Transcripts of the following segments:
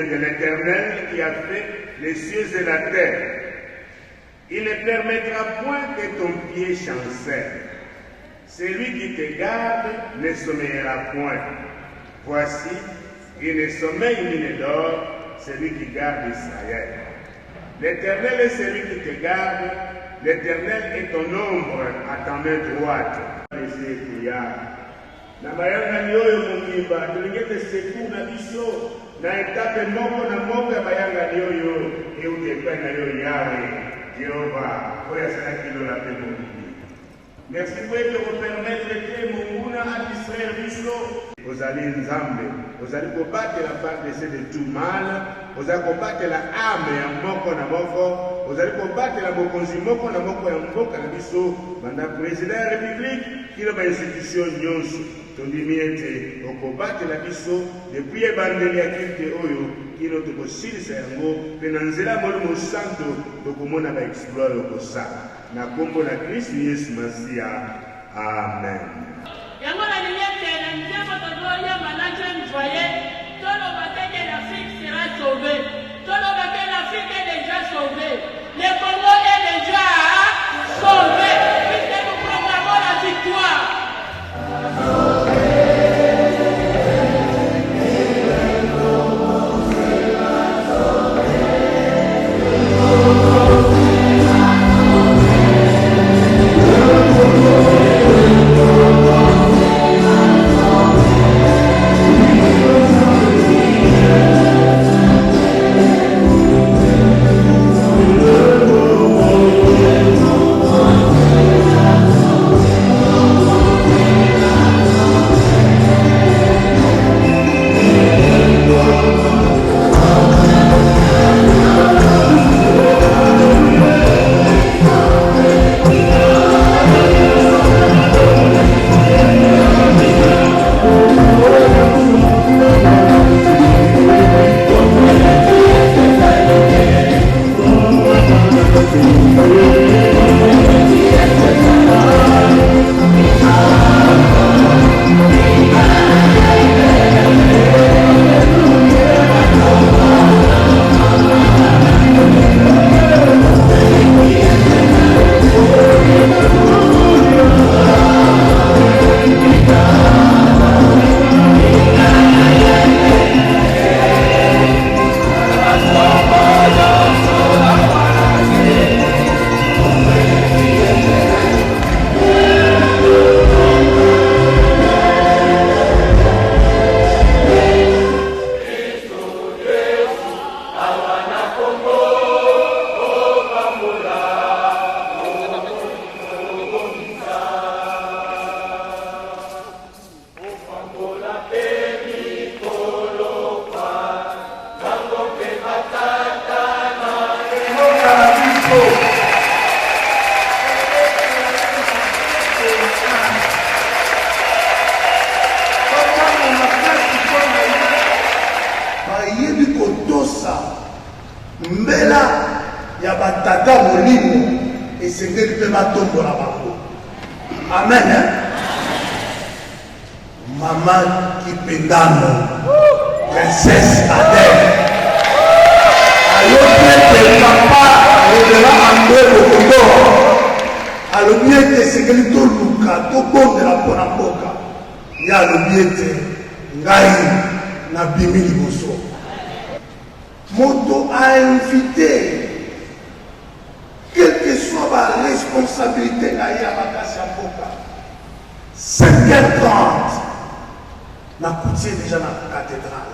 de l'Éternel qui a fait les cieux et la terre. Il ne permettra point que ton pied chancelle. Celui qui te garde ne sommeillera point. Voici, il ne sommeille ni ne dort, celui qui garde Israël. L'Éternel est celui qui te garde, l'Éternel est ton ombre à ta main droite. Na bayanga nyoyo mungimba tulingete seku na biso na etape moko na moko ya bayanga nyoyo eutepa na yo yawe Jehova oya sana kilo la pe mungi. Merci pour te permettre que munguna à distraire biso ozali nzambe ozali combattre la part de tout mal ozali combattre la âme ya moko na moko ozali combattre la mokonzi moko na moko ya mboka na biso banda président ya république kilo ba institution nyonso tondimi ete okobatela biso depuis ebandeli ya kirite oyo kino tokosilisa yango mpe na nzela molimo santo tokomona baexploit okosala na kombo na kristu yesu masiya amen. yango nalingi ete na nzembo tozoyamba na jeune foyer toloba te que l'Afrique sera sauvée toloba que l'Afrique est déjà sauvée le Congo est déjà sauvé puisque nous proclamons la victoire. mbela ya batata molimo esengeli mpe batombola bango. Amen. Mama Kipendano, princesse Adèle, alobi ete papa alobela ande bokondo, alobi ete esengeli toluka tobondela mpona mboka, ye alobi ete ngai nabimi liboso. Moto a invité, quelle que soit la responsabilité na ya makasi ya mboka, 5h30 na coutie déjà na cathédrale.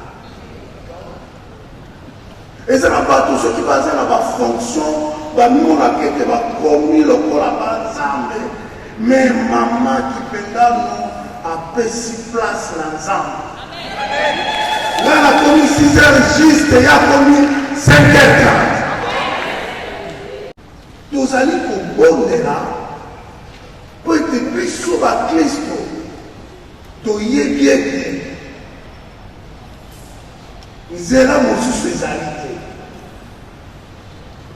Et ça n'a pas tout ce qui va dans la fonction, bah nous on a été commis le collaborateur, mais maman qui Kipendano a pris 6 places dans l'ensemble. Là, on a commis 6h juste, il y a commis 5h30. Nous allons pour bon là, pour être plus sur la Christ, to yebieke. Nzela mosusu ezali te.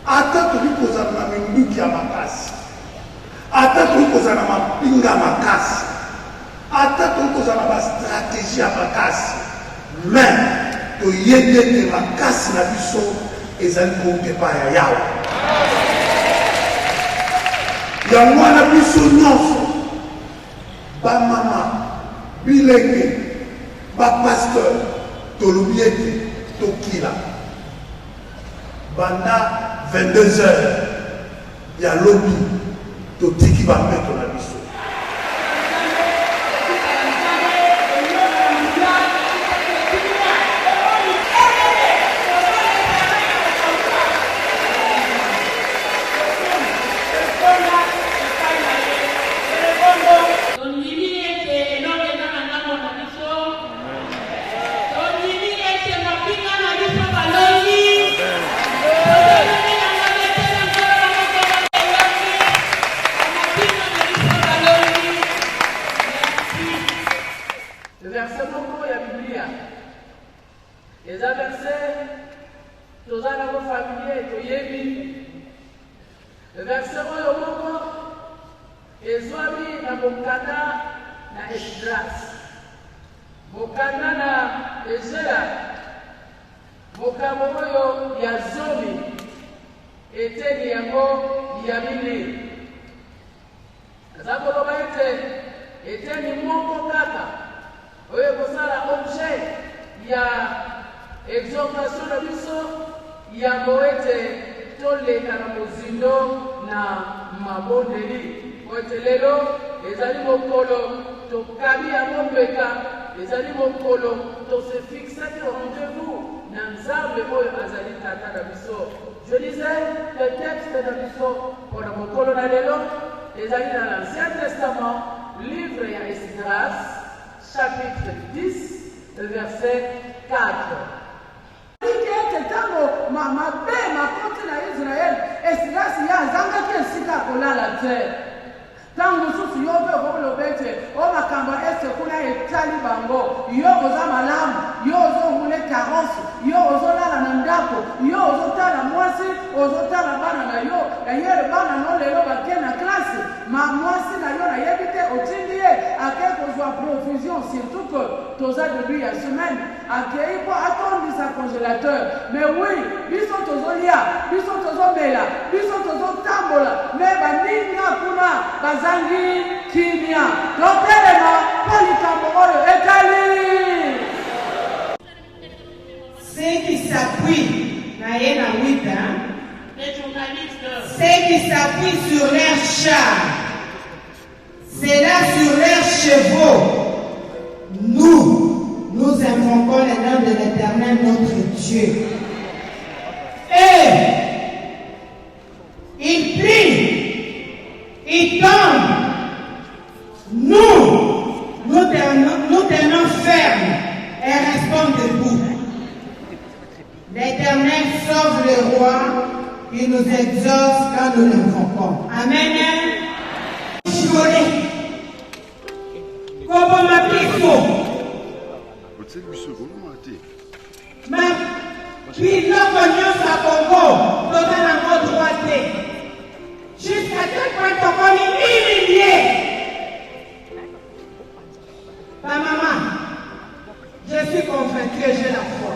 Ata tobi kozala na minduki ya makasi, ata tobi kozala na mapinga makasi, ata tobi kozala na bastratégie ya makasi, mais toyebi ete makasi na biso ezali kouta epai ya Yawe. Yango wana biso nyonso bamama bilenge bapasteur tolobi ete tokila banda 22h ya lobi totiki bambeto na biso. Je lisais le texte de l'Israël pour le colonel, les amis dans l'Ancien Testament, livre et Esdras, chapitre 10, verset 4. Tangu susu yobe obolo bete o makamba ese kuna etali bango yo oza malamu yo ozo mule carence yo ozo lala na ndako yo ozo tala mwasi ozo tala bana na yo yere bana no lelo bakie na classe ma mwasi na yo na yebite otindie ake kozwa provision surtout que toza début ya semaine akei po atondisa congélateur mais oui biso tozolia biso tozomela biso tozotambola mais banini akuna bazangi kimia lotelema polikambo oyo etali. Ceux qui s'appuient na ye na wita, ceux qui s'appuient sur leurs chars, c'est là sur leurs chevaux. Nous invoquons le nom de l'Éternel notre Dieu. Et il plie, il tombe. Nous tenons ferme et restons debout. L'Éternel sauve le roi qui nous exauce quand nous l'invoquons. Amen. Jusqu'à quel point tu as humilié. Ma maman, je suis convaincue que j'ai la foi.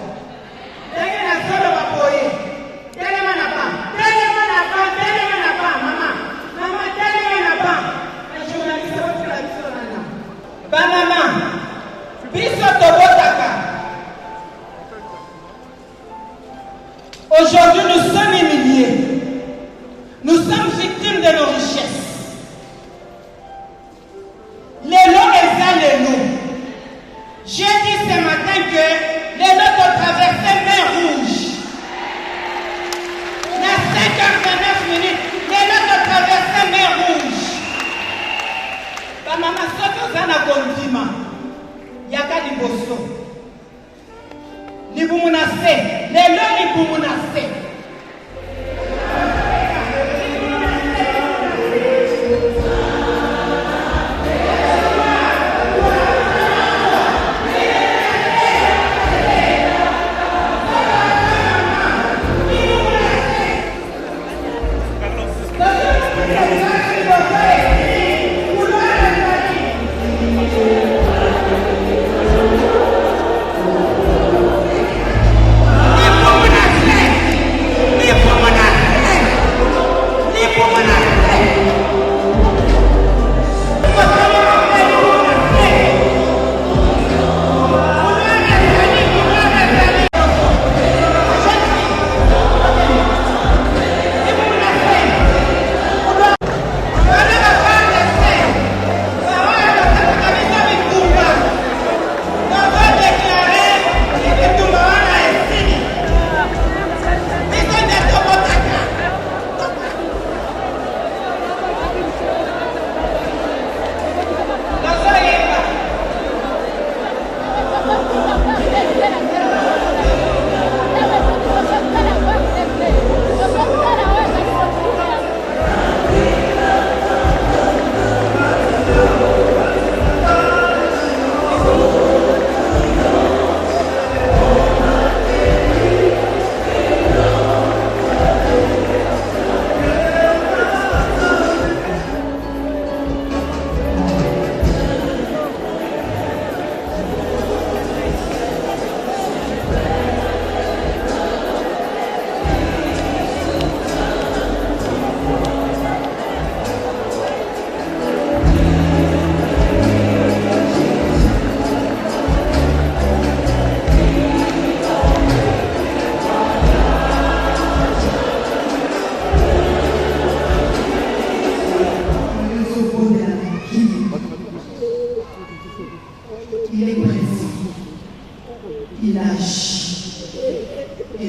Aujourd'hui, nous sommes humiliés. Nous sommes victimes de nos richesses. Les lots égale les lots. J'ai dit ce matin que les lots ont traversé mer rouge. Il y a 5h29 minutes, les lots ont traversé mer rouge. Ma maman, ce que vous avez condima, il y a qu'à l'Ibosso. L'Iboumounase, les lots l'Iboumounase.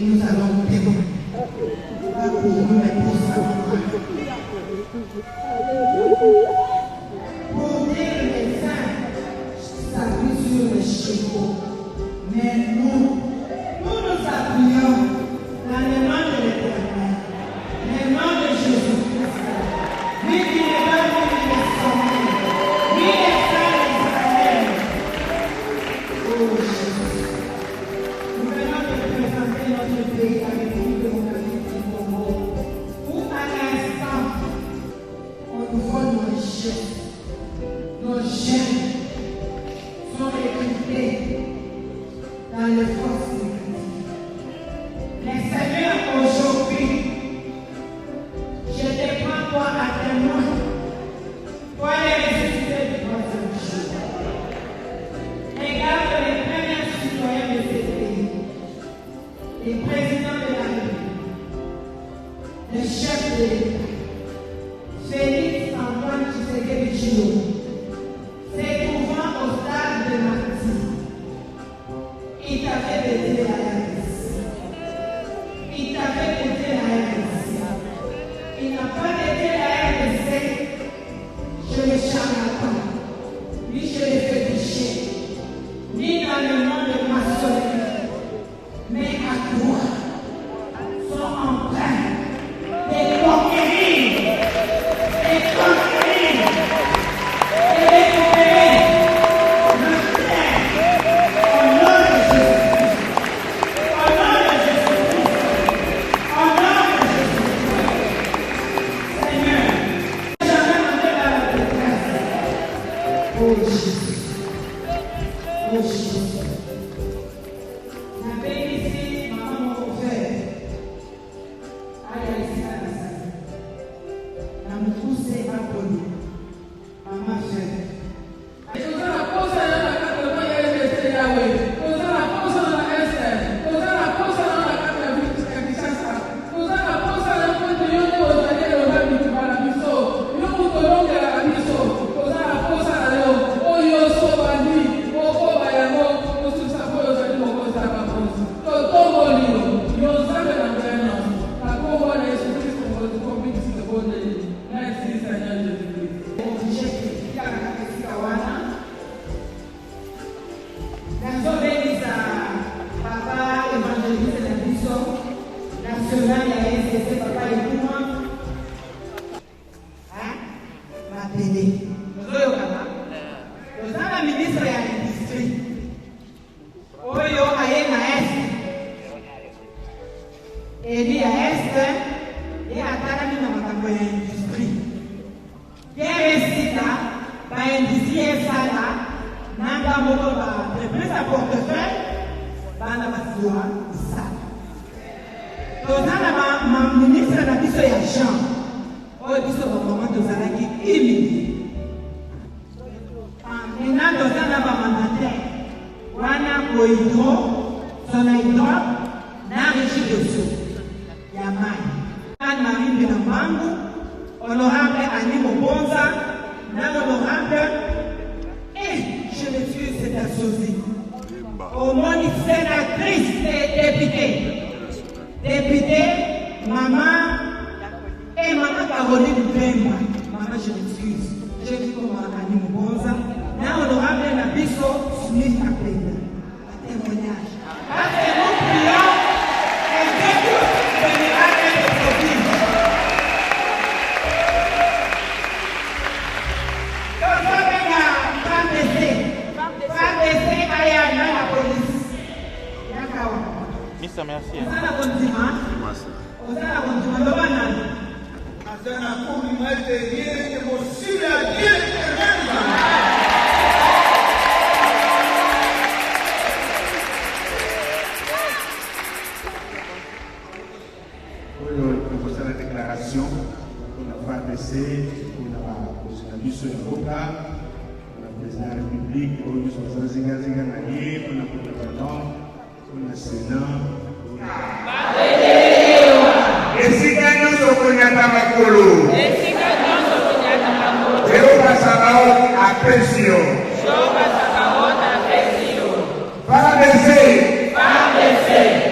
et nous allons témoigner. Pas pour nous, mais pour ça. Pour dire les saints s'appuient sur le chevaux. Mais nous nous appuyons dans le nom de l'Éternel, le nom de Jésus-Christ. Lui qui est là, lui qui est sommet, lui est saint d'Israël. Oh Jésus, nous venons de présenter notre pays à l'Église démocratique du Congo, où à l'instant, on nous vole nos richesses. Nos jeunes sont recrutés dans les forces négatives. Mais Seigneur, aujourd'hui, je te prends toi à témoin. Toi, les ressuscités du troisième jour. Regarde les premiers citoyens de ce pays, les présidents de la République, les chefs de l'État, Félix Antoine Tshisekedi Tshilombo, se trouvant au stade de martyre. Il t'avait dédié la RDC. Il t'avait dédié la RDC. Il n'a pas dédié la RDC chez les charlatans, ni chez les fétichés, ni dans le monde de maçonnerie, mais à toi, sont en train de conquérir, et récupérer notre terre au nom de Jésus-Christ. Au nom de Jésus-Christ. Au nom de Jésus-Christ. Seigneur, jamais monter dans la détresse. Oh Jésus. Oh Jésus. La paix ici, maman m'a offert. Aïe, ici, à la salle. La mousse est abonnée. Maman fait.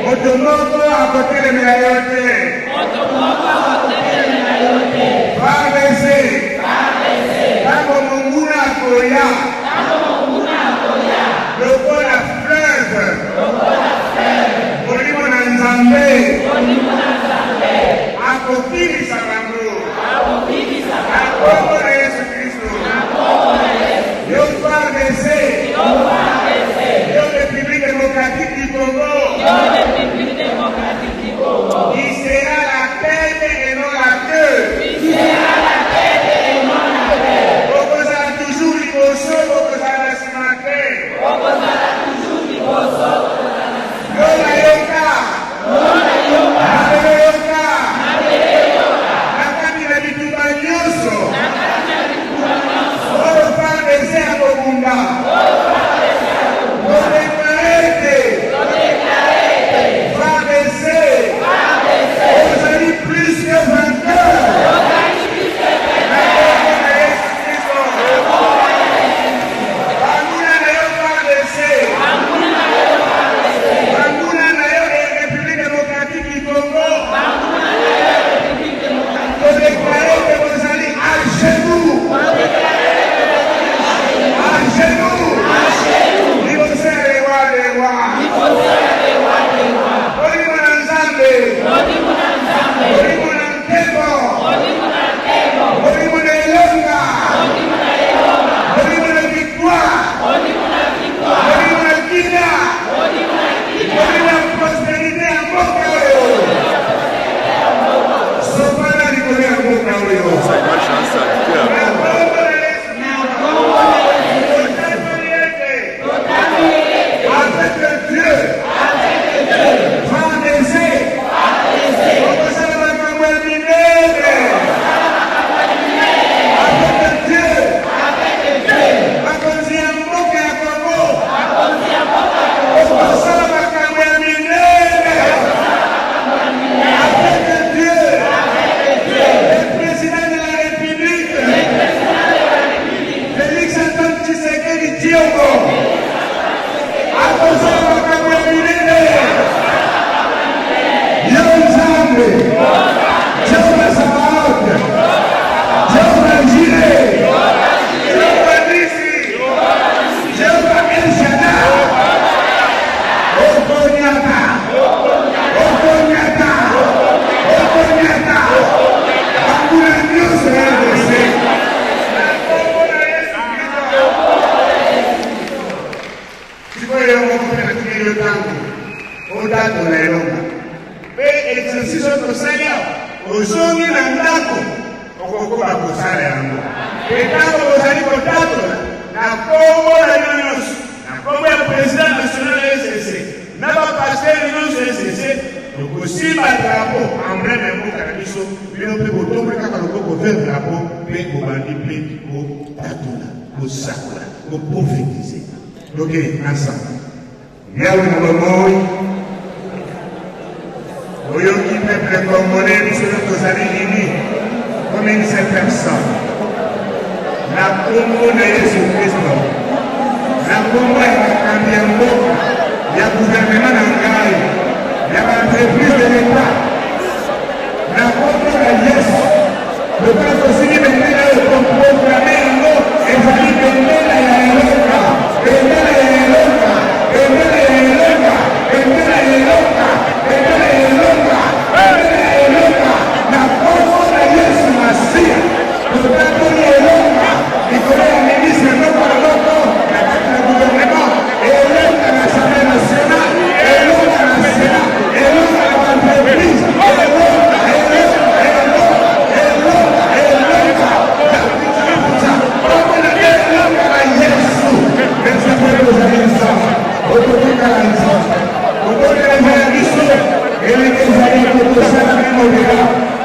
Motomoko akotelemela yo te. FARDC ntango monguna akoya lokola fleuve molimo na Nzambe akokimisa bango na kombo na Yesu Kristo. Yo FARDC, yo République démocratique du Congo, il sera la tête et non la queue. Okozala toujours liboso, okozala simake. Yo nayoka, nakandi na bitumba nyonso. Oyo FARDC akobunda. FARDC, ozali plus que vainqueur. Banguna na yo FARDC, banguna na yo République démocratique du Congo. Kodéclaré que ozali à genoux. À genoux. Libosé les rois des rois. Olimo na Nzambe. Olimo na nkebo. Olimo na elonga. Olimo na victoire. Olimo na kina. Olimo na prospérité ya mboka oyo. Sopana likolo ya mboka oyo. Avec Dieu, FARDC, okozala makambo ya minene. Avec Dieu, bakonzi ya mboka ya Congo, okozala makambo ya minene. Avec Dieu, le président de la République, Félix Antoine Tshisekedi Tshilombo, akozala makambo ya minene. Yo Nzambe, Jehova Sabaoth, Jehova Jireh, Jehova Nisi, Jehova El Shaddai, okonyata, okonyata, okonyata, banguna nyonso ya RDC. Sikoyo okopena tukeli otango odato na elonga mpe exercice oyo tosali awa ozongi na ndako okokoma kosala yango. Ntango ozali kotatola na kombo na yo nyonso, na kombo ya président national ya SCC na bapaster nyonso ya SCC, tokosimba drapo emblème ya mboka na biso, bino mpe botomboli kaka loboko vers drapo mpe bobandi mpe kotatola, kosakola, koprophétiser. Ok, ensemble. Yawe na bomoi, oyoki peuple congolais, biso tozali ini comme une seule personne. Na kombo na Yesu Kristo, na kombo ya bakambi ya mboka, ya gouvernement na ngai, ya baentreprise de l'État, na kombo na Yesu, lokola tosili bendela oyo toprograme yango ezali bendela ya elonga, bendela ya elonga, bendela ya elonga, bendela ya elonga, bendela ya elonga, bendela ya elonga, na kombo na Yesu Masiya, totatoli elonga likolo ya ministre moko na moko na kati na gouvernement, elonga na Assemblée nationale, elonga na Sénat, elonga na baentreprise, elonga, elonga, elonga, elonga, elonga, yakuzakuza, kombo na elonga na Yesu. Merci pour vos amis. Ototikala nzambe, ototeleza ya biso, elenge ezali kotosala memobela,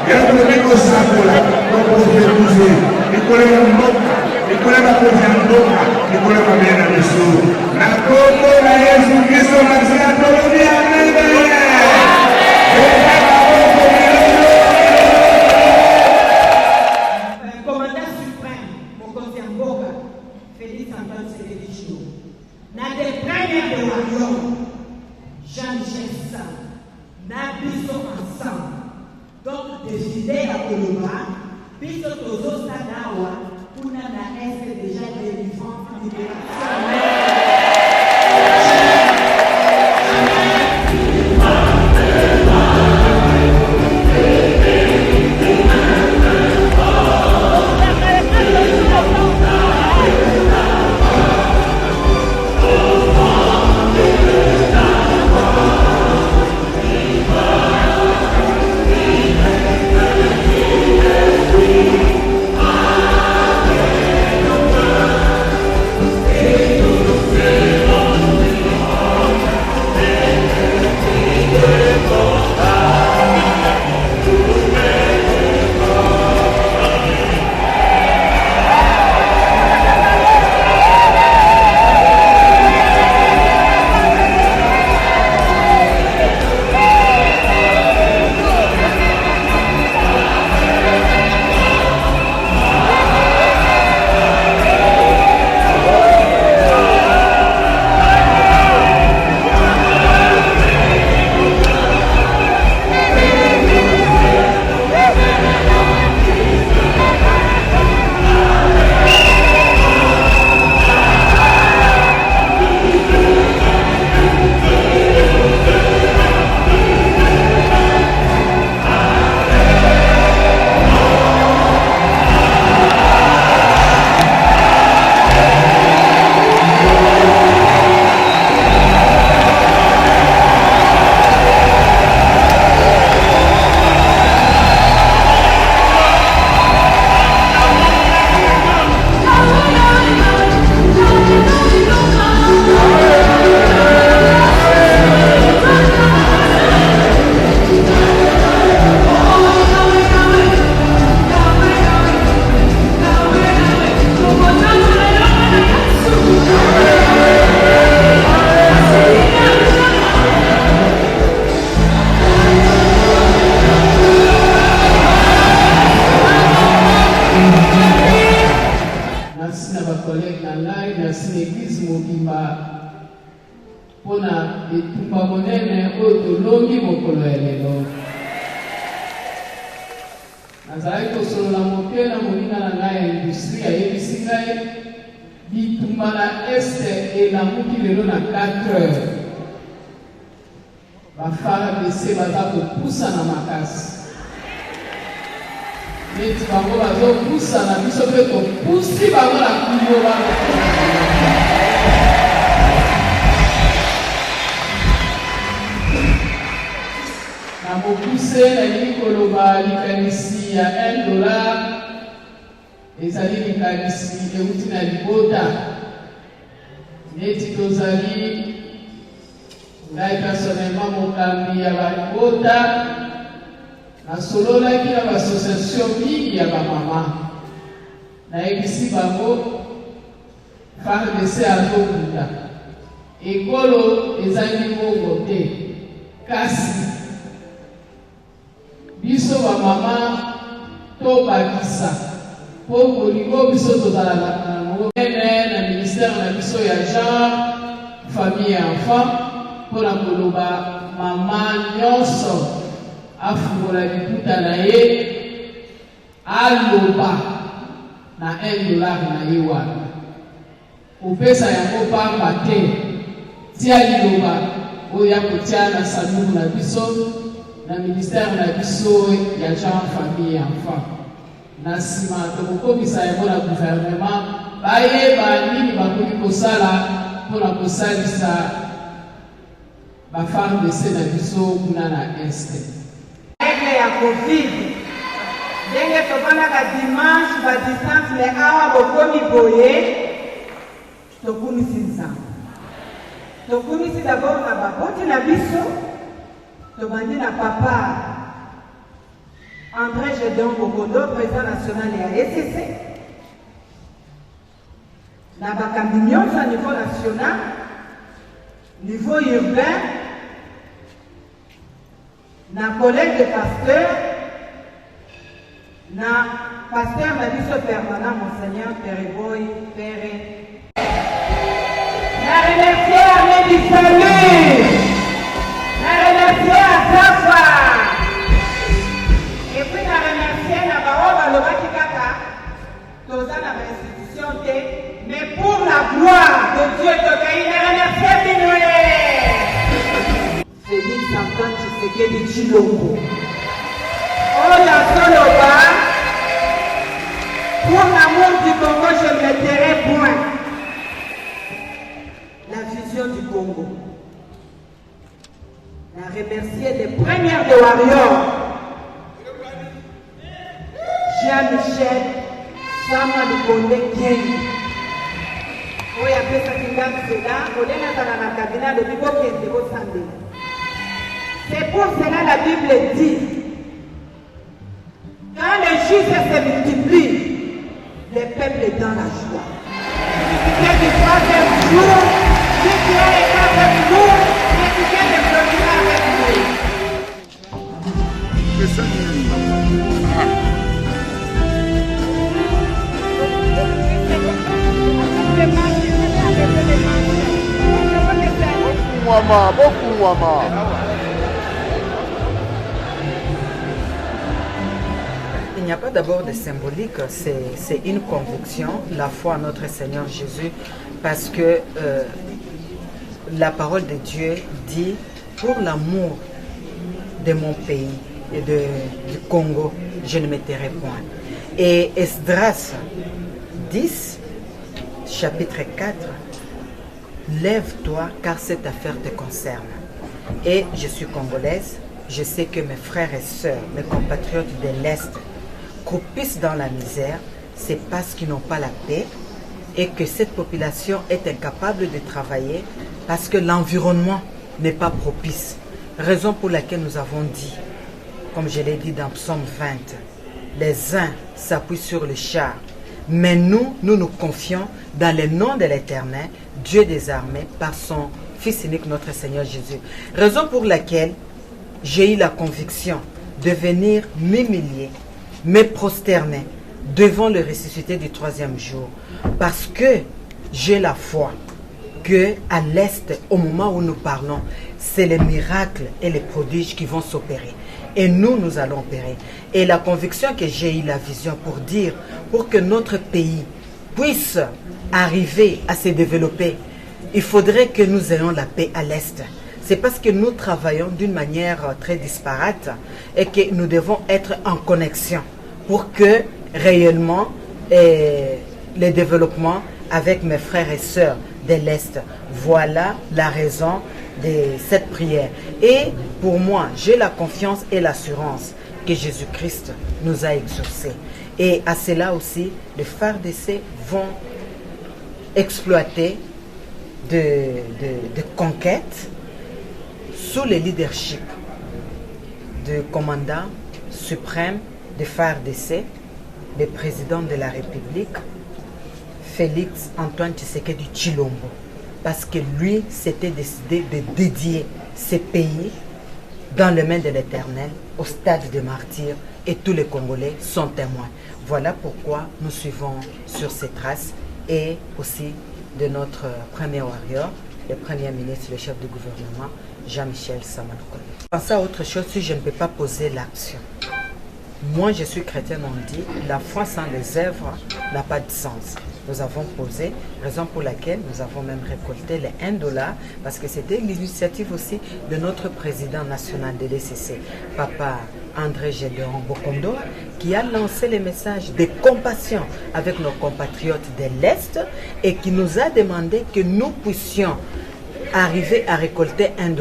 yakomi kosakola, koprofetize, likolo ya mboka, likolo ya bakonzi ya mboka, likolo ya mabeya na biso. Na kombo na Yesu Kristo Masiya tolobi amen. Commandant suprême, mokonzi ya mboka, Félix Antoine Tshisekedi Tshilombo. Na des premiers de Wallon, Jean-Michel Sam, na décidé à Koloba, puisque Tozo Sadawa, pour la est déjà délivrant en libération. Upesa yango pamba te tia liloba oya kotia na sanduku na biso na ministère na biso ya genre famille enfant na sima tokokomisa yango na gouvernement bayeba nini bakoki kosala mpona kosalisa bafare bese na biso kuna na este règle ya covid ndenge tobandaka dimanche badistance me awa bokomi boye tokumisi nzambe tokumisi d'abord na baboti na biso tobandi na papa André Gédon Bokondo, président national ya ECC na bakambi nyonso à niveau national niveau urbain na collègue de pasteur na pasteur na biso permanent monseigneur Periboy Pere. Na remercier armée du salut, na remercier à Zafa et puis Soloba, pour l'amour du Congo, je ne mettrai point. La vision du Congo. La remercier des premières de Warrior. Jean-Michel, Sama Lukonde Kien. Oya pesa kingangu cela, Olena Tanana Kabina, le Bibo qui est au Sandé. C'est pour cela la Bible dit, quand les justes se multiplient, les peuples sont dans la joie. C'est du troisième jour, si tu es avec nous, et tu viens de produire avec nous. Beaucoup Mwama. Il n'y a pas d'abord de symbolique, c'est une conviction, la foi en notre Seigneur Jésus, parce que la parole de Dieu dit, pour l'amour de mon pays et du Congo, je ne me tairai point. Et Esdras 10, chapitre 4, lève-toi car cette affaire te concerne. Et je suis congolaise, je sais que mes frères et sœurs, mes compatriotes de l'Est, croupissent dans la misère, c'est parce qu'ils n'ont pas la paix et que cette population est incapable de travailler parce que l'environnement n'est pas propice. Raison pour laquelle nous avons dit, comme je l'ai dit dans Psaume 20, les uns s'appuient sur le char, mais nous nous confions dans le nom de l'Éternel, Dieu des armées, par son Fils unique, notre Seigneur Jésus. Raison pour laquelle j'ai eu la conviction de venir m'humilier, me prosterner devant le ressuscité du troisième jour. Parce que j'ai la foi que à l'Est, au moment où nous parlons, c'est les miracles et les prodiges qui vont s'opérer. Et nous allons opérer. Et la conviction que j'ai eu la vision pour dire, pour que notre pays puisse arriver à se développer, il faudrait que nous ayons la paix à l'Est. C'est parce que nous travaillons d'une manière très disparate et que nous devons être en connexion pour que réellement le développement avec mes frères et sœurs de l'Est. Voilà la raison de cette prière. Et pour moi, j'ai la confiance et l'assurance que Jésus-Christ nous a exaucés. Et à cela aussi, les FARDC vont exploiter de conquêtes sous le leadership du commandant suprême de FARDC, le président de la République, Félix Antoine Tshisekedi Tshilombo, parce que lui s'était décidé de dédier ce pays dans les mains de l'Éternel, au stade de martyrs, et tous les Congolais sont témoins. Voilà pourquoi nous suivons sur ces traces, et aussi de notre premier warrior, le Premier ministre, le chef du gouvernement, Jean-Michel Sama Lukonde. Pensez à autre chose si je ne peux pas poser l'action. Moi, je suis chrétienne, on dit, la foi sans les œuvres n'a pas de sens. Nous avons posé, raison pour laquelle nous avons même récolté les $1, parce que c'était l'initiative aussi de notre président national de l'ECC, Papa André Gédéon Bokondo, qui a lancé le message de compassion avec nos compatriotes de l'Est et qui nous a demandé que nous puissions arriver à récolter $1.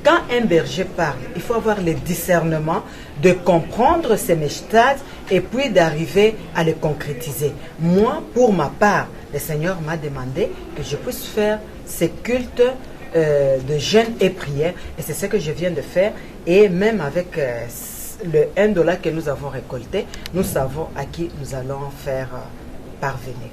Quand un berger parle, il faut avoir le discernement de comprendre ces messages et puis d'arriver à les concrétiser. Moi, pour ma part, le Seigneur m'a demandé que je puisse faire ces cultes de jeûne et prière, et c'est ce que je viens de faire. Et même avec le $1 que nous avons récolté, nous savons à qui nous allons faire parvenir.